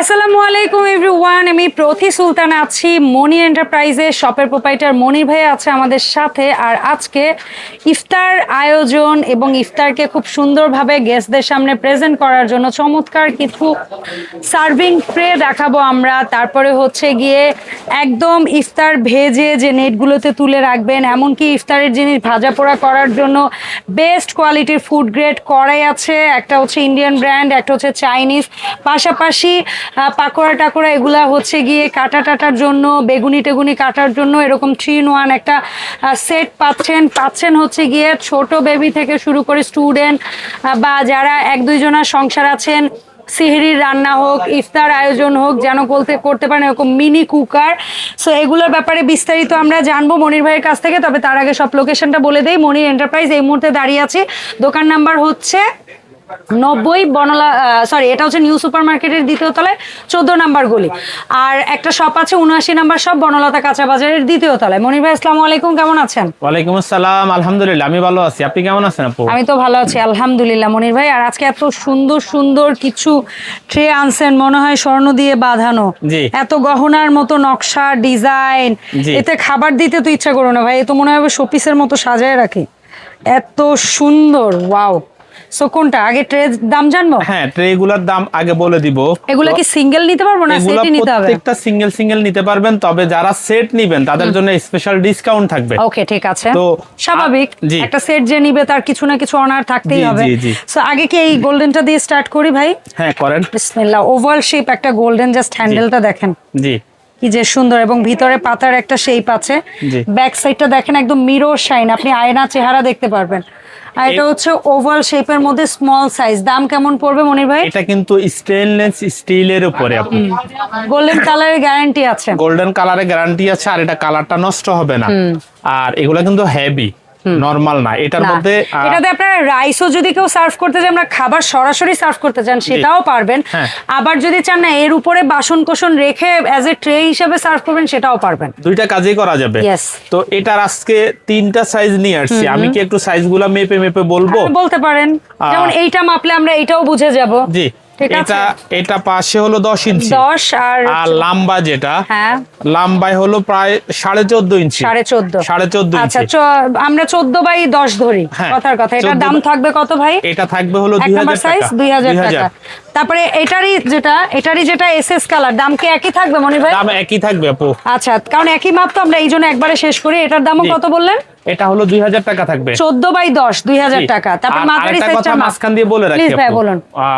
আসসালামু আলাইকুম এভরিওয়ান, আমি প্রথি সুলতান আছি মনি এন্টারপ্রাইজের শপের প্রোপাইটার মনির ভাই আছে আমাদের সাথে। আর আজকে ইফতার আয়োজন এবং ইফতারকে খুব সুন্দরভাবে গেস্টদের সামনে প্রেজেন্ট করার জন্য চমৎকার কিছু সার্ভিং ট্রে দেখাবো আমরা। তারপরে হচ্ছে গিয়ে একদম ইফতার ভেজে যে নেটগুলোতে তুলে রাখবেন, এমনকি ইফতারের জিনিস ভাজা পোড়া করার জন্য বেস্ট কোয়ালিটির ফুড গ্রেড কড়াই আছে। একটা হচ্ছে ইন্ডিয়ান ব্র্যান্ড, একটা হচ্ছে চাইনিজ, পাশাপাশি পাকোড়া টাকোড়া এগুলা হচ্ছে গিয়ে কাটা টাটার জন্য, বেগুনি টেগুনি কাটার জন্য এরকম 3-in-1 একটা সেট পাচ্ছেন হচ্ছে গিয়ে ছোট বেবি থেকে শুরু করে স্টুডেন্ট বা যারা 1-2 জনের সংসার আছেন, সিহরির রান্না হোক, ইফতার আয়োজন হোক, যেন করতে পারেন এরকম মিনি কুকার। সো এগুলোর ব্যাপারে বিস্তারিত আমরা জানবো মনির ভাইয়ের কাছ থেকে। তবে তার আগে সব লোকেশনটা বলে দেই। মনির এন্টারপ্রাইজ এই মুহূর্তে দাঁড়িয়ে আছি, দোকান নাম্বার হচ্ছে 90 বনলা, সরি এটা হচ্ছে নিউ সুপার মার্কেটের 2য় তলায় 14 নাম্বার গলি। আর একটা শপ আছে 79 নাম্বার শপ বনলতা কাঁচা বাজারের 2য় তলায়। মনির ভাই আসসালামু আলাইকুম, কেমন আছেন? ওয়ালাইকুম আসসালাম, আলহামদুলিল্লাহ আমি ভালো আছি, আপনি কেমন আছেন আপু? আমি তো ভালো আছি আলহামদুলিল্লাহ মনির ভাই। আর আজকে এত সুন্দর সুন্দর কিছু ট্রে আনছেন, মনে হয় স্বর্ণ দিয়ে বাঁধানো, এত গহনার মতো নকশা ডিজাইন, এতে খাবার দিতে তো ইচ্ছা করো না ভাই, এ তো মনে হয় শোপিসের মতো সাজায় রাখি, এত সুন্দর। ওয়াও। সো কোনটা আগে ট্রে দাম জানবো? হ্যাঁ, ট্রে গুলার দাম আগে বলে দিব। এগুলা কি সিঙ্গেল নিতে পারবো না সেটই নিতে হবে? প্রত্যেকটা সিঙ্গেল নিতে পারবেন, তবে যারা সেট নেবেন তাদের জন্য স্পেশাল ডিসকাউন্ট থাকবে। ওকে ঠিক আছে, তো স্বাভাবিক একটা সেট যে নিবে তার কিছু না কিছু অনার থাকতেই হবে। সো আগে কি এই গোল্ডেনটা দিয়ে স্টার্ট করি ভাই? হ্যাঁ করেন। বিসমিল্লাহ। ওভাল শেপ একটা গোল্ডেন, জাস্ট হ্যান্ডেলটা দেখেন জি কি যে সুন্দর, এবং ভিতরে পাতার একটা শেপ আছে। ব্যাক সাইডটা দেখেন একদম মিরর শাইন, আপনি আয়না চেহারা দেখতে পারবেন। আর এটা হচ্ছে ওভাল শেপের মধ্যে স্মল সাইজ। দাম কেমন পড়বে মনির ভাই? এটা কিন্তু স্টেনলেস স্টিলের উপরে আপনি গোল্ডেন কালারের গ্যারান্টি আছে। গোল্ডেন কালারের গ্যারান্টি আছে, আর এটা কালারটা নষ্ট হবে না। আর এগুলা কিন্তু হেভি, নরমাল না। এটার মধ্যে এটাতে আপনারা রাইসও যদি কেউ সার্ভ করতে চান, আমরা খাবার সরাসরি সার্ভ করতে চান সেটাও পারবেন। আবার যদি চান না এর উপরে বাসন কোসন রেখে অ্যাজ এ ট্রে হিসেবে সার্ভ করবেন, সেটাও পারবেন। দুইটা কাজই করা যাবে। তো এটার আজকে 3টা সাইজ নিয়ে আসছি। আমি কি একটু সাইজগুলো মেপে বলবো? বলতে পারেন, যেমন এইটা মাপলে আমরা এইটাও বুঝে যাব। জি, এটা পাশে হলো 10 ইঞ্চি, 10 আর লম্বা যেটা লম্বায় হলো প্রায় 14.5 ইঞ্চি। 14.5 ইঞ্চি। আচ্ছা, আমরা 14/10 ধরি, কথার কথা। এটার দাম থাকবে কত ভাই? এটা থাকবে হলো 2000 টাকা। 2000 টাকা। তারপরে এটারই যেটা এসএস কালার, দাম কি একই থাকবে মনির ভাই? দাম একই থাকবে আপু। আচ্ছা, কারণ একই মাপ তো, আমরা এই জন্য একবারে শেষ করি। এটার দামও কত বললেন? এটা হলো 2000 টাকা থাকবে। 14/10 2000 টাকা। তারপর মাঝারি সাইজটা মাঝখান দিয়ে বলে রাখি আপু,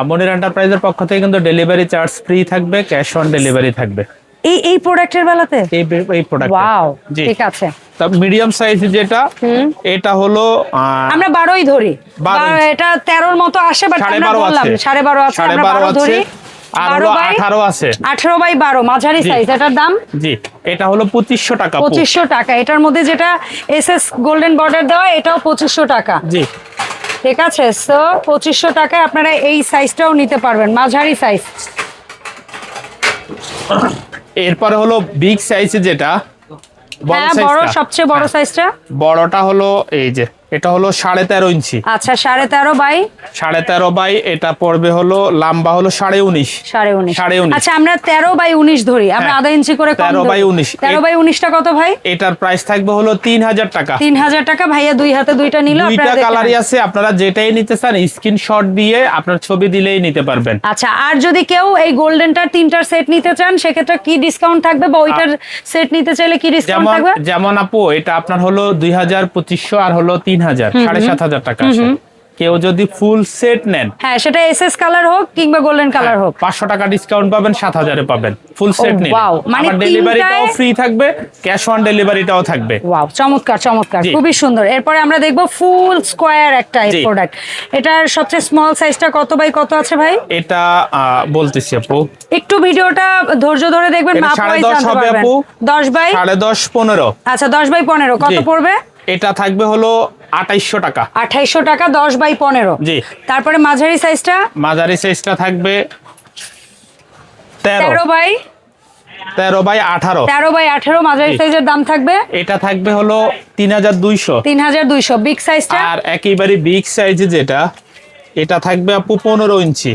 মনির এন্টারপ্রাইজের পক্ষ থেকে কিন্তু ডেলিভারি চার্জ ফ্রি থাকবে, ক্যাশ অন ডেলিভারি থাকবে এই প্রোডাক্টের বেলাতে। এই প্রোডাক্ট, ওয়াও, ঠিক আছে। তা মিডিয়াম সাইজ যেটা, এটা হলো আমরা 12ই ধরি। এটা 13এর মতো আসে, বাট আমরা বললাম 12.5 আছে, আমরা 12 ধরি। 18 আছে, 18/12 মাঝারি সাইজ। এটার দাম? জি, এটা হলো 2500 টাকা। 2500 টাকা। এটার মধ্যে যেটা এসএস গোল্ডেন বর্ডার দেওয়া, এটাও 2500 টাকা। জি ঠিক আছে। সো 2500 টাকায় আপনারা এই সাইজটাও নিতে পারবেন, মাঝারি সাইজ। এরপরে হলো বিগ সাইজ যেটা, বড় সবচেয়ে বড় সাইজটা। বড়টা হলো এই যে, এটা হলো 13.5 ইঞ্চি। আচ্ছা, 13.5 বাই এটা পড়বে হলো লম্বা হলো 19.5। আচ্ছা, আমরা 13/19 ধরি, আমরা আধা ইঞ্চি করে কম। 13/19টা কত ভাই? এটার প্রাইস থাকবে হলো 3000 টাকা। 3000 টাকা। ভাইয়া দুই হাতে দুইটা নিল, দুইটা কালারই আছে, আপনারা যেটাই নিতে চান স্ক্রিনশট দিয়ে আপনার ছবি দিলেই নিতে পারবেন। আচ্ছা, আর যদি কেউ এই গোল্ডেনটার 3টার সেট নিতে চান, সেক্ষেত্রে কি ডিসকাউন্ট থাকবে, বা ওইটার সেট নিতে চাইলে কি ডিসকাউন্ট থাকবে? যেমন আপু, এটা আপনার হলো 2500 আর হলো 3000, 7500 টাকা। কেউ যদি ফুল সেট নেন, হ্যাঁ, সেটা এসএস কালার হোক কিংবা গোল্ডেন কালার হোক, 500 টাকা ডিসকাউন্ট পাবেন, 7000 এ পাবেন ফুল সেট নিলে। ওয়াও, মানে ডেলিভারিটাও ফ্রি থাকবে, ক্যাশ অন ডেলিভারিটাও থাকবে। ওয়াও, চমৎকার চমৎকার, খুবই সুন্দর। এরপরে আমরা দেখব ফুল স্কয়ার একটা প্রোডাক্ট। এটার সবচেয়ে স্মল সাইজটা কত বাই কত আছে ভাই? এটা বলতেছি আপু, একটু ভিডিওটা ধৈর্য ধরে দেখবেন, মাপ ওয়াইজ জানতে পারবেন। 10/10 15। আচ্ছা, 10/15 কত পড়বে? এটা থাকবে হলো 2800 টাকা। 2800 টাকা 10/15। জি। তারপরে মাঝারি সাইজটা থাকবে 13/18। 13/18 মাঝারি সাইজের দাম থাকবে। এটা থাকবে হলো 3200। বিগ সাইজটা? আর একেবারে বিগ সাইজ যেটা, এটা থাকবে আপু 15 ইঞ্চি।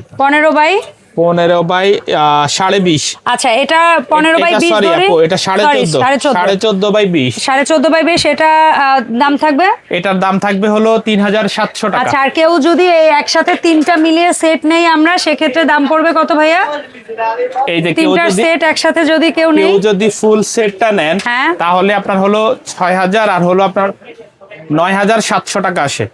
15 বাই 20.5। আচ্ছা, এটা 15 বাই 20 সরি ধরি। আপু, এটা 14.5 14.5 বাই 20। 14.5 বাই 20, এটা দাম থাকবে? এটার দাম থাকবে হলো 3700 টাকা। আচ্ছা, আর কেউ যদি এই একসাথে তিনটা মিলিয়ে সেট নেই আমরা, সেক্ষেত্রে দাম পড়বে কত ভাইয়া? এই যে কেউ তিনটার যদি সেট একসাথে যদি কেউ নেই, কেউ যদি ফুল সেটটা নেন হ্যাঁ, তাহলে আপনার হলো 6000 আর হলো আপনার 9700 টাকা আসে।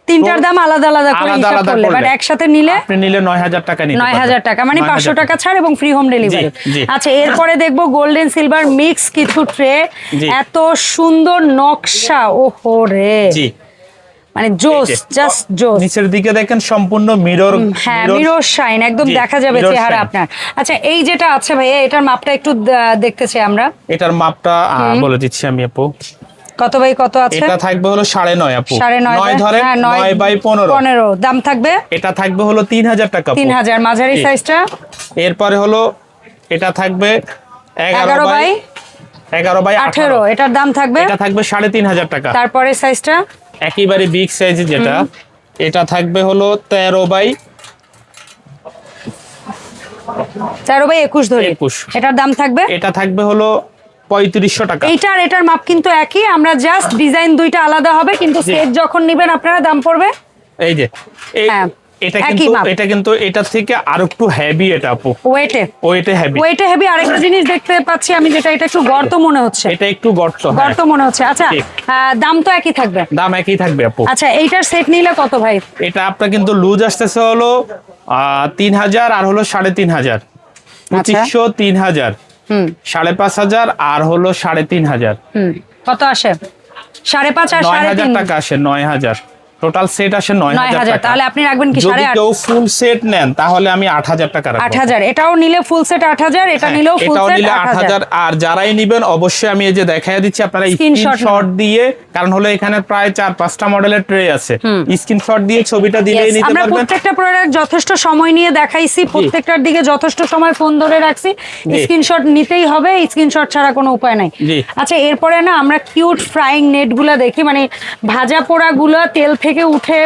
তিনটার দাম আলাদা আলাদা করে আলাদা হিসাব আলাদা করলে, বাট করলে। একসাথে নিলে আপনি নিলে 9000 টাকা নিতে পারবেন। 9000 টাকা, মানে 500 টাকা ছাড় এবং ফ্রি হোম ডেলিভারি। জি। আচ্ছা, এরপরে দেখবো গোল্ডেন সিলভার মিক্স কিছু ট্রে, জি। এত সুন্দর নকশা, ওহো রে, জি, মানে জোস, জাস্ট জোস। নিচের দিকে দেখেন সম্পূর্ণ মিরর। হ্যাঁ, মিরর শাইন, একদম জি, দেখা যাবে mirror চেহারা shine। আপনার। আচ্ছা, এই যেটা আছে ভাইয়া, এটার মাপটা একটু দেখতে চাই আমরা। এটার মাপটা বলে দিচ্ছি আমি আপু। কত বাই কত আছে? এটা থাকবে হলো 9.5 আপু। 9.5 ধরেন, হ্যাঁ, 9 বাই 15। 15 দাম থাকবে এটা থাকবে হলো 3000 টাকা আপু। 3000। মাঝারি জি। সাইজটা এরপরে হলো এটা থাকবে 11 বাই 18, এটার দাম থাকবে? এটা থাকবে 3500 টাকা। তারপরে সাইজটা একেবারে বিগ সাইজ যেটা, এটা থাকবে হলো 13 বাই 21 ধরে। 21। এটার দাম থাকবে? এটা থাকবে হলো 3500 টাকা। এইটার এটার মাপ কিন্তু একই, আমরা জাস্ট ডিজাইন দুইটা আলাদা হবে, কিন্তু জি। সেট যখন নেবেন আপনারা দাম পড়বে। এই যে হ্যাঁ, এটা একই কিন্তু মাপ। এটা কিন্তু এটার থেকে আরো একটু হেভি এটা আপু। ওয়েটে হেভি। ওয়েটে হেভি। আরেকটা জিনিস দেখতে পাচ্ছি আমি, যেটা এটা একটু গর্ত মনে হচ্ছে। এটা একটু গর্ত, হ্যাঁ। গর্ত মনে হচ্ছে। আচ্ছা, ঠিক। দাম তো একই থাকবে? দাম একই থাকবে আপু। আচ্ছা, এইটার সেট নিলে কত ভাই? এটা আপনার কিন্তু লুজ আসতেছে হলো 3000 আর হলো 3500। 2500 3000 5500 আর হলো 3500। কত আসে? 5.5 আর 9000 3.5 টাকা আসে। 9000 টোটাল সেট আসে 9000 টাকা। তাহলে আপনি রাখবেন কি যদি 8.5? কেউ ফুল সেট নেন তাহলে আমি 8000 টাকা রাখবো। 8000। এটাও নিলে ফুল সেট 8000, এটা নিলেও ফুল এটাও সেট নিলে 8000। 8000। আর যারাই নিবেন অবশ্যই আমি এই যে দেখায় দিচ্ছি, আপনারা Screenshot স্ক্রিনশট দিয়ে, কারণ হলো এখানে প্রায় 4-5টা মডেলের ট্রে আছে, স্ক্রিনশট দিয়ে ছবিটা দিলেই Yes, নিতে আমরা পারবেন। প্রত্যেকটা প্রোডাক্ট যথেষ্ট সময় নিয়ে দেখাইছি, প্রত্যেকটার দিকে যথেষ্ট সময় ফোন ধরে রাখছি। জি। স্ক্রিনশট নিতেই হবে, স্ক্রিনশট ছাড়া কোনো উপায় নাই। জি। আচ্ছা, এরপরে না আমরা কিউট ফ্রাইং নেট গুলা দেখি, মানে ভাজা পোড়া গুলা তেল থেকে উঠে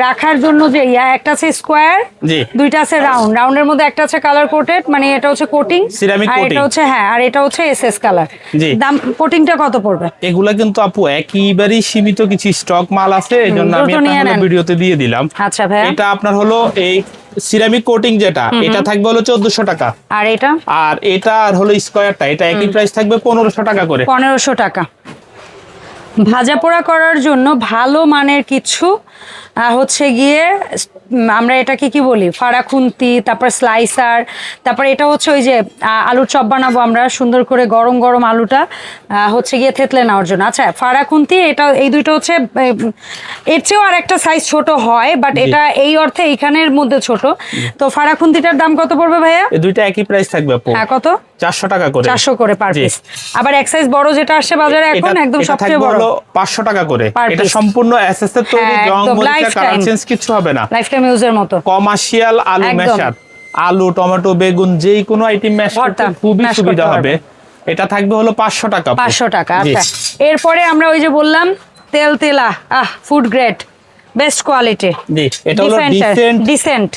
রাখার জন্য যে একটা আছে স্কোয়ার, জি। দুইটা আছে রাউন্ড, রাউন্ডের মধ্যে একটা আছে কালার কোটেড, মানে এটা হচ্ছে কোটিং, Ceramic আর এটা coating। হচ্ছে, হ্যাঁ, আর এটা হচ্ছে এসএস কালার। জি। দাম কোটিংটা কত পড়বে? এগুলা কিন্তু আপু একেবারেই সীমিত কিছু স্টক মাল আছে, এই জন্য আমি দ্রুত নিয়ে আপনার নেন। ভিডিওতে দিয়ে দিলাম। আচ্ছা ভাইয়া, এটা আপনার হলো এই সিরামিক কোটিং যেটা, এটা থাকবে হলো 1400 টাকা। আর এটা? আর এটা আর হলো স্কয়ারটা, এটা একই প্রাইস থাকবে 1500 টাকা করে। 1500 টাকা। ভাজা পোড়া করার জন্য ভালো মানের কিছু হচ্ছে গিয়ে আমরা এটাকে কি বলি, ফাড়া খুন্তি, তারপর স্লাইসার, তারপর এটা হচ্ছে ওই যে আলুর চপ বানাবো আমরা সুন্দর করে, গরম গরম আলুটা হচ্ছে গিয়ে থেতলে নেওয়ার জন্য। আচ্ছা, ফাড়া খুন্তি, এটা এই দুইটা হচ্ছে এর চেয়েও আর একটা সাইজ ছোট হয়, বাট এটা এই অর্থে এইখানের মধ্যে ছোট। তো ফাড়া খুন্তিটার দাম কত পড়বে ভাইয়া? এই দুইটা একই প্রাইস থাকবে আপু। হ্যাঁ, কত? 400 টাকা করে। 400 করে পার জি। পিস। আবার এক সাইজ বড় যেটা আসছে বাজারে এখন, একদম এটা সবচেয়ে থাকবে বড়, হলো 500 টাকা করে। Per এটা piece। সম্পূর্ণ এসএস এর তৈরি, হ্যাঁ, জং একদম মরিচা কালার lifetime। চেঞ্জ কিছু হবে না। লাইফ টাইম ইউজের মতো। কমার্শিয়াল আলু একদম। মেশার, আলু টমেটো বেগুন যেই কোনো আইটেম ম্যাশ করতে ভর্তা, খুবই mash সুবিধা করতে হবে। এটা থাকবে হলো 500 টাকা। 500 টাকা। জি। আচ্ছা, এরপরে আমরা ওই যে বললাম তেলা ফুড গ্রেড বেস্ট কোয়ালিটি, জি, এটা হলো ডিসেন্ট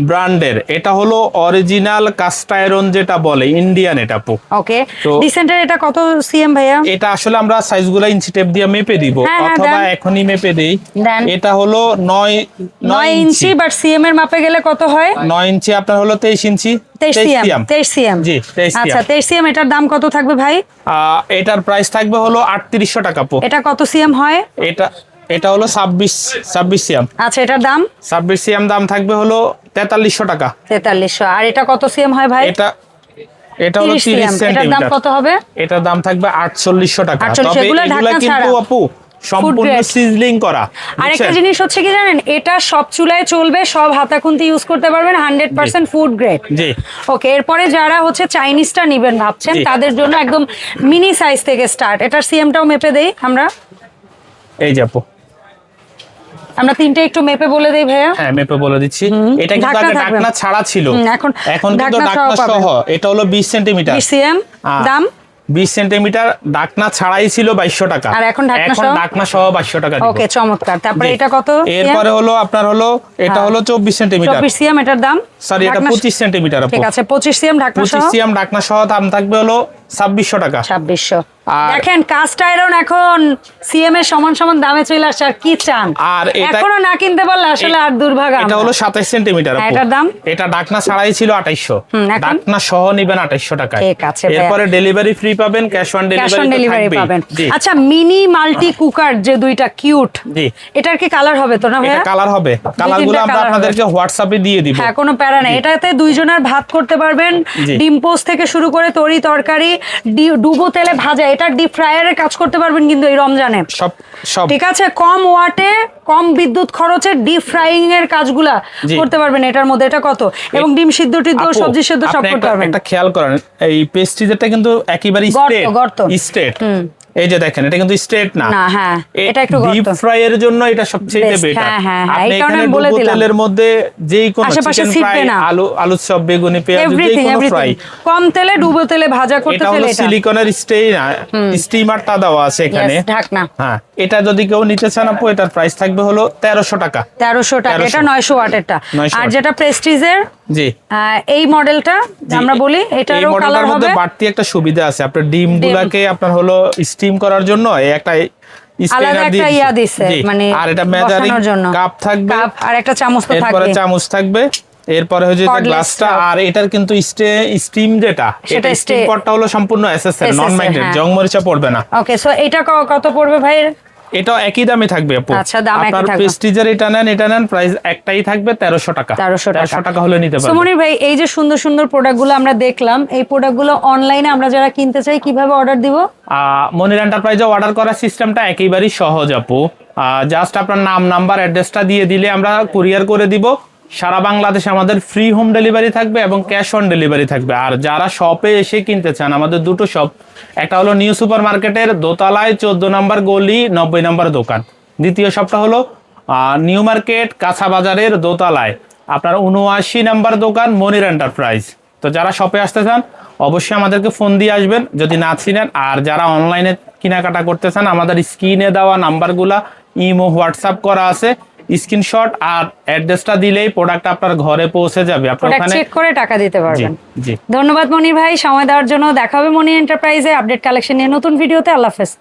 ব্র্যান্ডের। এটা হলো অরিজিনাল কাস্ট আয়রন যেটা বলে, ইন্ডিয়ান এটা আপু। ওকে, তো ডিসেন্টের এটা কত সিএম ভাইয়া? এটা আসলে আমরা সাইজগুলো ইঞ্চি টেপ দিয়ে মেপে দিব, হ্যাঁ, হ্যাঁ, অথবা দেন। এখনই মেপে দেই। দেন। এটা হলো 9 ইঞ্চি, বাট সিএম এর মাপে গেলে কত হয়? 9 ইঞ্চি আপনার হলো 23 ইঞ্চি। 23 সিএম। জি, 23 আচ্ছা, 23 সিএম। এটার দাম কত থাকবে ভাই? এটার প্রাইস থাকবে হলো 3800 টাকা আপু। এটা কত সিএম হয়? এটা হলো 26 সিএম। আচ্ছা, এটার দাম? 26 সিএম দাম থাকবে হলো 4300 টাকা। 4300। আর এটা কত সিএম হয় ভাই? এটা হলো 30 এটার দাম সেন্টিমিটার। কত হবে? এটার দাম থাকবে 4800 টাকা। 48, তবে এগুলা এগুলা ঢাকনা কিন্তু ছাড়া। আপু সম্পূর্ণ grade। সিজলিং করা। আরেকটা বুঝছেন? জিনিস হচ্ছে কি জানেন, এটা সব চুলায় চলবে, সব হাতাখুন্তি ইউজ করতে পারবেন, 100% ফুড গ্রেড। জি। ওকে, এরপরে যারা হচ্ছে চাইনিজটা নেবেন ভাবছেন, জি। তাদের জন্য একদম মিনি সাইজ থেকে স্টার্ট। এটার সিএমটাও মেপে দেই আমরা। এই যে আপু, আমরা তিনটে একটু মেপে বলে দেই ভাইয়া। হ্যাঁ মেপে বলে দিচ্ছি। এটা কিন্তু ঢাকনা আগে থাকবে। ঢাকনা ছাড়া ছিল, এখন এখন কিন্তু ঢাকনা ঢাকনা সহ সহ। এটা হলো 20 সেন্টিমিটার। 20 সিএম। দাম? 20 সেন্টিমিটার ডাকনা ছাড়াই ছিল 2200 টাকা, আর এখন ঢাকনা সহ? ডাকনা সহ 2200 টাকা দিব। ওকে, চমৎকার। তারপরে জি। এটা কত? এরপরে হলো আপনার হলো এটা হলো 24 সেন্টিমিটার, 24 সিএম, এটার দাম? সরি এটা 25 সেন্টিমিটার আপু। ঠিক আছে, 25 সিএম ঢাকনা সহ। 25 সিএম ডাকনা সহ দাম থাকবে হলো 2600 টাকা। 2600। আর- দেখেন কাস্ট আয়রন এখন সিএম এর সমান সমান দামে চলে আসছে, আর কি চান? আর এটা এখনো না কিনতে পারলে আসলে আর দুর্ভাগা এটা আমরা। হলো 27 সেন্টিমিটার আপু। এটার দাম? এটা ডাকনা ছাড়াই ছিল 2800, এখন? ডাকনা সহ নিবেন 2800 টাকায়। ঠিক আছে ভাইয়া। এরপরে ডেলিভারি ফ্রি পাবেন, cash on cash on delivery delivery পাবেন। জি আচ্ছা, মিনি মাল্টি কুকার যে দুইটা কিউট, জি। এটার কি কালার হবে তো না এটা ভাইয়া? কালার হবে, কালারগুলো তিনটা আমরা colour হবে। আপনাদেরকে হোয়াটসঅ্যাপে দিয়ে দিব। হ্যাঁ, কোনো প্যারা নেই। এটাতে দুইজনের ভাত করতে পারবেন, জি। ডিম পোস্ট থেকে শুরু করে তরি তরকারি, ডুবো তেলে ভাজা, এটা ডিপ ফ্রায়ারের কাজ করতে পারবেন কিন্তু এই রমজানে। সব সব ঠিক আছে, কম ওয়াটে কম বিদ্যুৎ খরচে ডিপ ফ্রাইং এর কাজগুলা জি। করতে পারবেন এটার মধ্যে। এটা কত? এবং ডিম সিদ্ধ টিদ্ধ, আপু, সবজি সিদ্ধ সব আপনি করতে পারবেন। একটা খেয়াল করেন, এই পেস্ট্রিজেরটা কিন্তু একেবারে গর্ত। স্ট্রেট। এই যে দেখেন, এটা কিন্তু স্ট্রেট না। না, হ্যাঁ, এটা একটু ডিপ গর্ত। ফ্রাই এর জন্য এটা সবচেয়ে Best, বেটার। হ্যাঁ, হ্যাঁ, হ্যাঁ, আপনি এই কারণে এখানে আমি বলে ডুবো দিলাম। তেলের মধ্যে যেই কোনো আশেপাশে চিকেন ছিটবে ফ্রাই, না। আলু চপ, বেগুনি, পেঁয়াজ, যেই এভরিথিং কোনো ফ্রাই, কম তেলে ডুবো তেলে ভাজা করতে এটা হলো চাইলে এটা। সিলিকনের স্টিমারটা দেওয়া আছে এখানে। Yes, ঢাকনা। হ্যাঁ, এটা যদি কেউ নিতে চান আপু, এটার প্রাইস থাকবে হলো 1300 টাকা। 1300 টাকা। 1300 এটা 900 ওয়াটেরটা। 900 আর ওয়াট। যেটা প্রেস্টিজের জি এই মডেলটা জি, আমরা বলি, এই এটারও কালার মডেলটার মধ্যে হবে। বাড়তি একটা সুবিধা আছে, আপনার ডিমগুলাকে আপনার হলো স্টিম করার জন্য এই একটা আলাদা একটা ইয়া দিছে, মানে আর এটা মেজারিং বসানোর জন্য কাপ থাকবে, কাপ আর একটা চামচ তো এরপরে থাকবে। চামচ থাকবে, এরপরে হচ্ছে যে Cordless গ্লাসটা। cup। আর এটার কিন্তু স্টিম যেটা, সেটা এটা স্টিম পটটা হলো সম্পূর্ণ এসএসএল, নন ম্যাগনেট, হ্যাঁ। জং মরিচা পড়বে না। ওকে, সো এটা কত পড়বে ভাই? এটা একই দামে থাকবে আপু। আচ্ছা, দাম একই আপনার থাকবে। প্রেস্টিজের এটা নেন প্রাইস একটাই থাকবে 1300 টাকা। 1300 টাকা হলে নিতে পারবেন। সুমনির ভাই, এই যে সুন্দর সুন্দর প্রোডাক্টগুলো আমরা দেখলাম, এই প্রোডাক্টগুলো অনলাইনে আমরা যারা কিনতে চাই কিভাবে অর্ডার দিব? মনির এন্টারপ্রাইজে অর্ডার করার সিস্টেমটা একেবারেই সহজ আপু। জাস্ট আপনার নাম, নাম্বার, অ্যাড্রেসটা দিয়ে দিলে আমরা কুরিয়ার করে দিব। সারা বাংলাদেশে আমাদের ফ্রি হোম ডেলিভারি থাকবে এবং ক্যাশ অন ডেলিভারি থাকবে। আর যারা শপে এসে কিনতে চান, আমাদের দুটো শপ, একটা হলো নিউ সুপার মার্কেটের দোতলায় 14 নম্বর গলি 90 নম্বর দোকান। দ্বিতীয় শপটা হলো নিউ মার্কেট কাঁচা বাজারের দোতলায় আপনার 79 নম্বর দোকান, মনির এন্টারপ্রাইজ। তো যারা শপে আসতে চান অবশ্যই আমাদেরকে ফোন দিয়ে আসবেন যদি না চিনেন। আর যারা অনলাইনে কেনাকাটা করতে চান, আমাদের স্ক্রিনে দেওয়া নাম্বারগুলা ইমো, হোয়াটসঅ্যাপ করা আছে, স্ক্রিনশট আর অ্যাড্রেসটা দিলেই প্রোডাক্ট আপনার ঘরে পৌঁছে যাবে। আপনি প্রোডাক্ট ওখানে চেক করে টাকা দিতে পারবেন। জি। ধন্যবাদ মনির ভাই সময় দেওয়ার জন্য। দেখা হবে মনি এন্টারপ্রাইজে আপডেট কালেকশন নিয়ে নতুন ভিডিওতে। আল্লাহ হাফেজ।